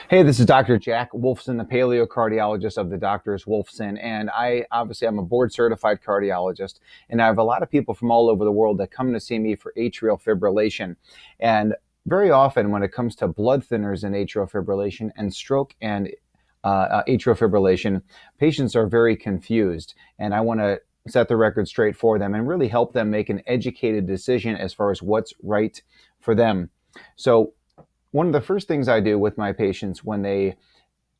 Hey, this is Dr. Jack Wolfson, the Paleo Cardiologist of the Doctors Wolfson, and I'm a board certified cardiologist, and I have a lot of people from all over the world that come to see me for atrial fibrillation. And very often, when it comes to blood thinners and atrial fibrillation and stroke and atrial fibrillation, patients are very confused, and I want to set the record straight for them and really help them make an educated decision as far as what's right for them. So one of the first things I do with my patients when they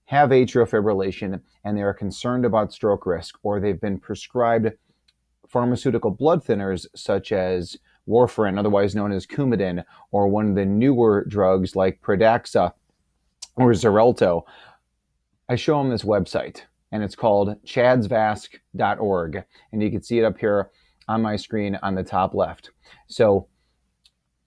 have atrial fibrillation and they are concerned about stroke risk, or they've been prescribed pharmaceutical blood thinners such as warfarin, otherwise known as Coumadin, or one of the newer drugs like Pradaxa or Xarelto, I show them this website, and it's called chadsvasc.org, and you can see it up here on my screen on the top left. So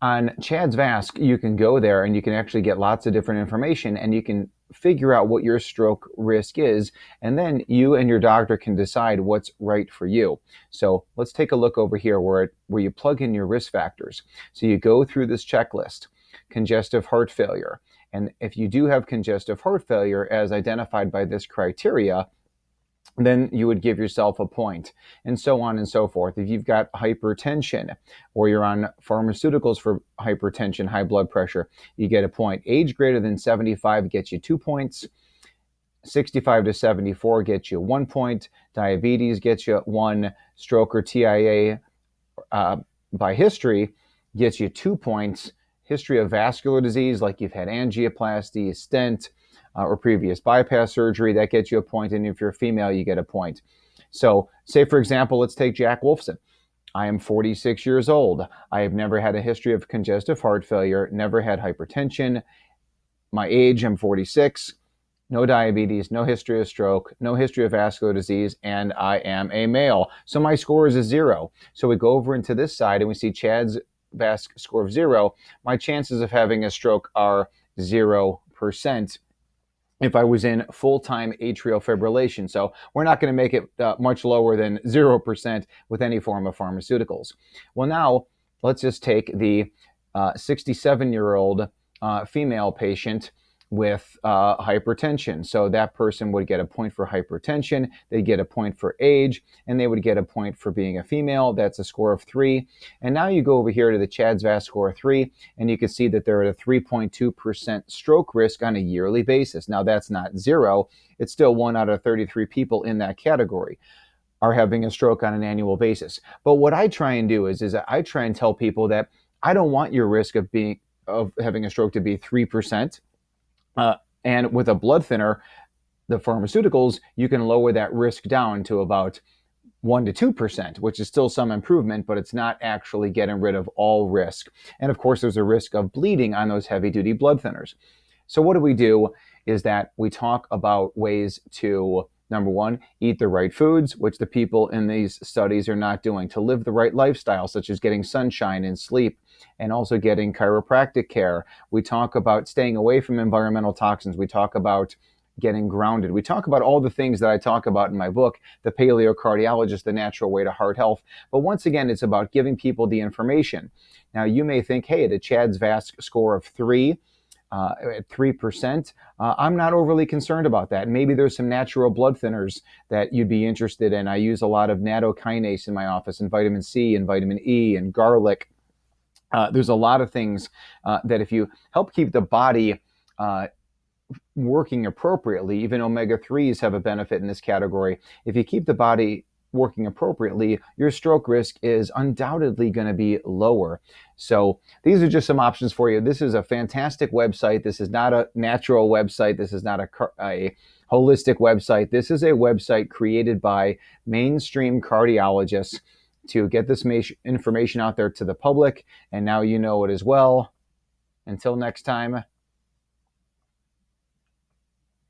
on Chadsvasc, you can go there and you can actually get lots of different information, and you can figure out what your stroke risk is, and then you and your doctor can decide what's right for you. So let's take a look over here where you plug in your risk factors. So you go through this checklist: congestive heart failure. And if you do have congestive heart failure as identified by this criteria, then you would give yourself a point, and so on and so forth. If you've got hypertension, or you're on pharmaceuticals for hypertension, high blood pressure, you get a point. Age greater than 75 gets you 2 points. 65 to 74 gets you 1 point. Diabetes gets you 1. Stroke or TIA by history gets you 2 points. History of vascular disease, like you've had angioplasty, stint, or previous bypass surgery, that gets you a point. And if you're a female, you get a point. So say, for example, let's take Jack Wolfson. I am 46 years old. I have never had a history of congestive heart failure, never had hypertension. My age, I'm 46. No diabetes, no history of stroke, no history of vascular disease, and I am a male. So my score is a 0. So we go over into this side and we see Chad's Vasc score of 0. My chances of having a stroke are 0%. If I was in full-time atrial fibrillation. So we're not going to make it much lower than 0% with any form of pharmaceuticals. Well, now let's just take the 67-year-old female patient with hypertension. So that person would get a point for hypertension, they'd get a point for age, and they would get a point for being a female. That's a score of 3. And now you go over here to the Chadsvasc score of 3, and you can see that they're at a 3.2% stroke risk on a yearly basis. Now that's not 0, it's still 1 out of 33 people in that category are having a stroke on an annual basis. But what I try and do is I try and tell people that I don't want your risk of having a stroke to be 3%. And with a blood thinner, the pharmaceuticals, you can lower that risk down to about 1 to 2%, which is still some improvement, but it's not actually getting rid of all risk. And of course, there's a risk of bleeding on those heavy-duty blood thinners. So what we do is that we talk about ways to, number one, eat the right foods, which the people in these studies are not doing, to live the right lifestyle, such as getting sunshine and sleep, and also getting chiropractic care. We talk about staying away from environmental toxins. We talk about getting grounded. We talk about all the things that I talk about in my book, The Paleo Cardiologist, The Natural Way to Heart Health. But once again, it's about giving people the information. Now, you may think, hey, the Chadsvasc score of 3, at 3%, I'm not overly concerned about that. Maybe there's some natural blood thinners that you'd be interested in. I use a lot of nattokinase in my office, and vitamin C and vitamin E and garlic. There's a lot of things that if you help keep the body working appropriately, even omega-3s have a benefit in this category. If you keep the body working appropriately, your stroke risk is undoubtedly going to be lower. So these are just some options for you. This is a fantastic website. This is not a natural website. This is not a holistic website. This is a website created by mainstream cardiologists to get this information out there to the public. And now you know it as well. Until next time,